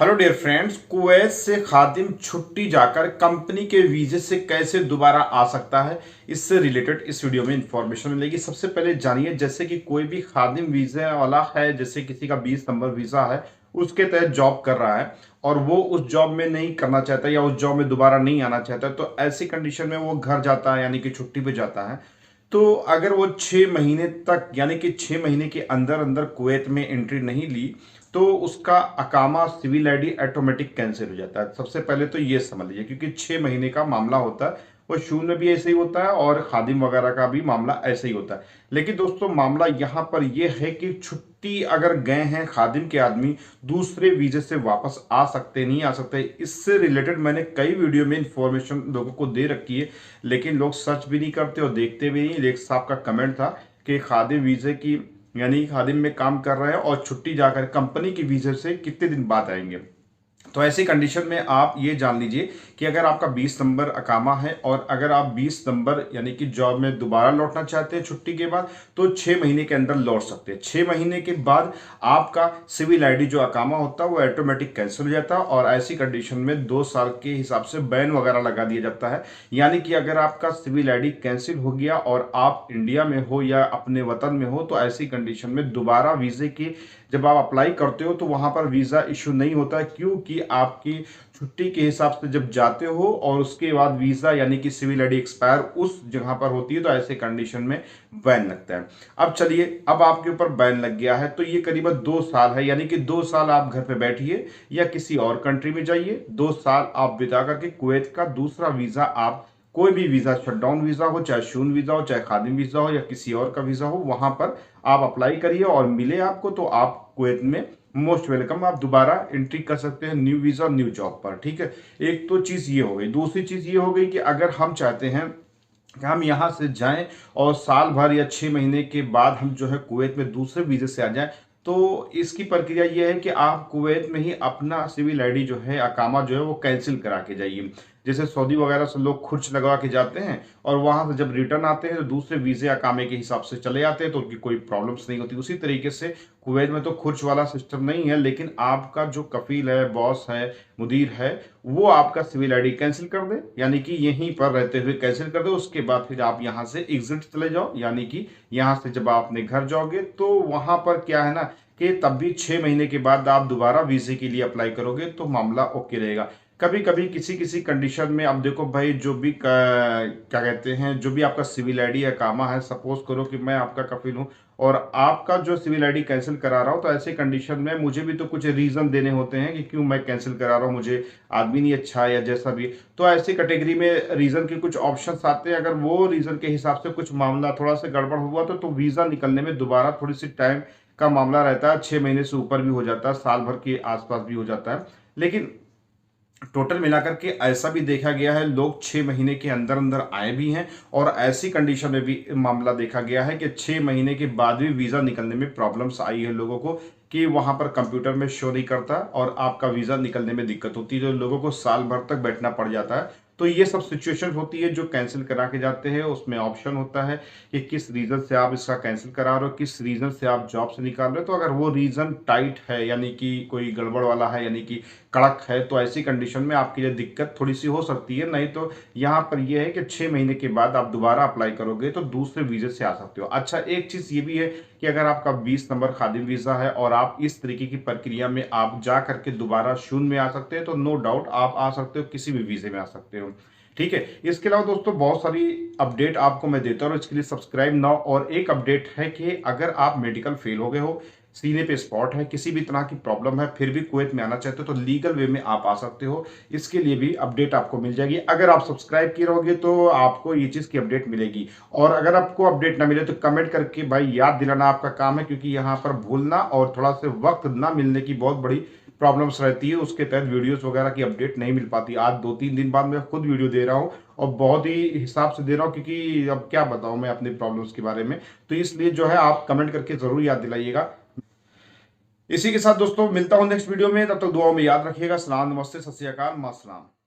Hello dear friends, Kuwait से खादिम छुट्टी जाकर कंपनी के वीजे से कैसे दोबारा आ सकता है, इससे रिलेटेड इस वीडियो में इंफॉर्मेशन मिलेगी। सबसे पहले जानिए, जैसे कि कोई भी खादिम वीजे वाला है, जैसे किसी का 20 नंबर वीजा है, उसके तहत जॉब कर रहा है और वो उस जॉब में नहीं करना चाहता या उस जॉब में दोबारा नहीं आना चाहता, तो ऐसी कंडीशन में वो घर जाता है, यानी कि छुट्टी पे जाता है। तो अगर वो 6 महीने तक, यानी कि 6 महीने के अंदर अंदर कुवैत में एंट्री नहीं ली, तो उसका अकामा सिविल आईडी ऑटोमेटिक कैंसिल हो जाता है। सबसे पहले तो ये समझ लीजिए, क्योंकि 6 महीने का मामला होता है, वो शून्य में भी ऐसे ही होता है और खादिम वगैरह का भी मामला ऐसे ही होता है। लेकिन दोस्तों, मामला यहाँ पर यह है कि छुट्टी अगर गए हैं खादिम के आदमी, दूसरे वीजे से वापस आ सकते नहीं आ सकते, इससे रिलेटेड मैंने कई वीडियो में इंफॉर्मेशन लोगों को दे रखी है, लेकिन लोग सर्च भी नहीं करते और देखते भी नहीं। एक साहब का कमेंट था कि खादिम वीजे की, यानी खादिम में काम कर रहे हैं और छुट्टी जाकर कंपनी की वीजे से कितने दिन बाद आएंगे। तो ऐसी कंडीशन में आप ये जान लीजिए कि अगर आपका 20 नंबर अकामा है और अगर आप 20 नंबर यानी कि जॉब में दोबारा लौटना चाहते हैं छुट्टी के बाद, तो 6 महीने के अंदर लौट सकते हैं। 6 महीने के बाद आपका सिविल आईडी जो अकामा होता है वो ऑटोमेटिक कैंसिल हो जाता है और ऐसी कंडीशन में 2 साल के हिसाब से बैन वगैरह लगा दिया जाता है। यानी कि अगर आपका सिविल आईडी कैंसिल हो गया और आप इंडिया में हो या अपने वतन में हो, तो ऐसी कंडीशन में दोबारा वीजे की जब आप अप्लाई करते हो तो वहां पर वीजा इशू नहीं होता है, क्योंकि आपकी छुट्टी के हिसाब से जब जाते हो और उसके बाद वीजा यानी कि सिविल आईडी एक्सपायर उस जगह पर होती है, तो ऐसे कंडीशन में बैन लगता है। अब चलिए, अब आपके ऊपर बैन लग गया है तो ये करीबन 2 साल है, यानी कि 2 साल आप घर पे बैठिए या किसी और कंट्री में जाइए। 2 साल आप बिता करके कुवैत का दूसरा वीजा, आप कोई भी वीजा, शटडाउन वीजा हो, चाहे शून वीजा हो, चाहे खादिम वीजा हो या किसी और का वीजा हो, वहां पर आप अप्लाई करिए और मिले आपको तो आप कुवैत में मोस्ट वेलकम, आप दोबारा एंट्री कर सकते हैं न्यू वीजा न्यू जॉब पर। ठीक है, एक तो चीज ये हो गई। दूसरी चीज ये हो गई कि अगर हम चाहते हैं कि हम यहाँ से जाएं और साल भर या 6 महीने के बाद हम जो है कुवैत में दूसरे वीजे से आ जाएं, तो इसकी प्रक्रिया ये है कि आप कुवैत में ही अपना सिविल आईडी जो है, अकामा जो है, वो कैंसिल करा के जाइए। जैसे सऊदी वगैरह से लोग खुर्च लगवा के जाते हैं और वहां से जब रिटर्न आते हैं तो दूसरे वीजे अकामे के हिसाब से चले जाते हैं, तो उनकी कोई प्रॉब्लम्स नहीं होती। उसी तरीके से कुवैत में तो खुर्च वाला सिस्टम नहीं है, लेकिन आपका जो कफील है, बॉस है, मुदीर है, वो आपका सिविल आईडी कैंसिल कर दे, यानी कि यहीं पर रहते हुए कैंसिल कर दे। उसके बाद फिर आप यहाँ से एग्जिट चले जाओ, यानी कि यहाँ से जब आप अपने घर जाओगे तो वहां पर क्या है ना कि तब भी 6 महीने के बाद आप दोबारा वीजे के लिए अप्लाई करोगे तो मामला ओके रहेगा। कभी कभी किसी किसी कंडीशन में, अब देखो भाई, जो भी क्या कहते हैं, जो भी आपका सिविल आईडी या कामा है, सपोज करो कि मैं आपका कफिल हूं और आपका जो सिविल आईडी कैंसिल करा रहा हूं, तो ऐसे कंडीशन में मुझे भी तो कुछ रीजन देने होते हैं कि क्यों मैं कैंसिल करा रहा हूं, मुझे आदमी नहीं अच्छा है या जैसा भी। तो ऐसी कैटेगरी में रीजन के कुछ ऑप्शंस आते हैं। अगर वो रीजन के हिसाब से कुछ मामला थोड़ा सा गड़बड़ हुआ तो वीजा निकलने में दोबारा थोड़ी सी टाइम का मामला रहता है। 6 महीने से ऊपर भी हो जाता है, साल भर के आसपास भी हो जाता है। लेकिन टोटल मिलाकर के ऐसा भी देखा गया है, लोग 6 महीने के अंदर अंदर आए भी हैं और ऐसी कंडीशन में भी मामला देखा गया है कि 6 महीने के बाद भी वीजा निकलने में प्रॉब्लम्स आई है लोगों को, कि वहां पर कंप्यूटर में शो नहीं करता और आपका वीजा निकलने में दिक्कत होती है, तो लोगों को साल भर तक बैठना पड़ जाता है। तो ये सब सिचुएशन होती है जो कैंसिल करा के जाते हैं। उसमें ऑप्शन होता है कि किस रीजन से आप इसका कैंसिल करा रहे हो, किस रीजन से आप जॉब से निकाल रहे हो। तो अगर वो रीजन टाइट है, यानी कि कोई गड़बड़ वाला है, यानी कि कड़क है, तो ऐसी कंडीशन में आपके लिए दिक्कत थोड़ी सी हो सकती है। नहीं तो यहाँ पर यह है कि 6 महीने के बाद आप दोबारा अप्लाई करोगे तो दूसरे वीजे से आ सकते हो। अच्छा, एक चीज ये भी है कि अगर आपका 20 नंबर खादिम वीजा है और आप इस तरीके की प्रक्रिया में आप जा करके दोबारा शून्य में आ सकते हैं, तो नो डाउट आप आ सकते हो, किसी भी वीजे में आ सकते हो। ठीक है, इसके अलावा दोस्तों बहुत सारी अपडेट आपको मैं देता हूँ, इसके लिए सब्सक्राइब नाउ। और एक अपडेट है कि अगर आप मेडिकल फेल हो गए हो, सीने पे स्पॉट है, किसी भी तरह की प्रॉब्लम है, फिर भी कुवैत में आना चाहते हो, तो लीगल वे में आप आ सकते हो। इसके लिए भी अपडेट आपको मिल जाएगी। अगर आप सब्सक्राइब किए रहोगे तो आपको ये चीज़ की अपडेट मिलेगी। और अगर आपको अपडेट ना मिले तो कमेंट करके भाई याद दिलाना आपका काम है, क्योंकि यहाँ पर भूलना और थोड़ा सा वक्त ना मिलने की बहुत बड़ी प्रॉब्लम्स रहती है। उसके तहत वीडियोस वगैरह की अपडेट नहीं मिल पाती। आज 2-3 दिन बाद मैं खुद वीडियो दे रहा हूँ और बहुत ही हिसाब से दे रहा हूँ, क्योंकि अब क्या बताऊँ मैं अपनी प्रॉब्लम्स के बारे में। तो इसलिए जो है आप कमेंट करके जरूर याद दिलाइएगा। इसी के साथ दोस्तों मिलता हूं नेक्स्ट वीडियो में, तब तक दुआओं में याद रखिएगा। सलाम, नमस्ते, सत श्री अकाल, मास्सलाम।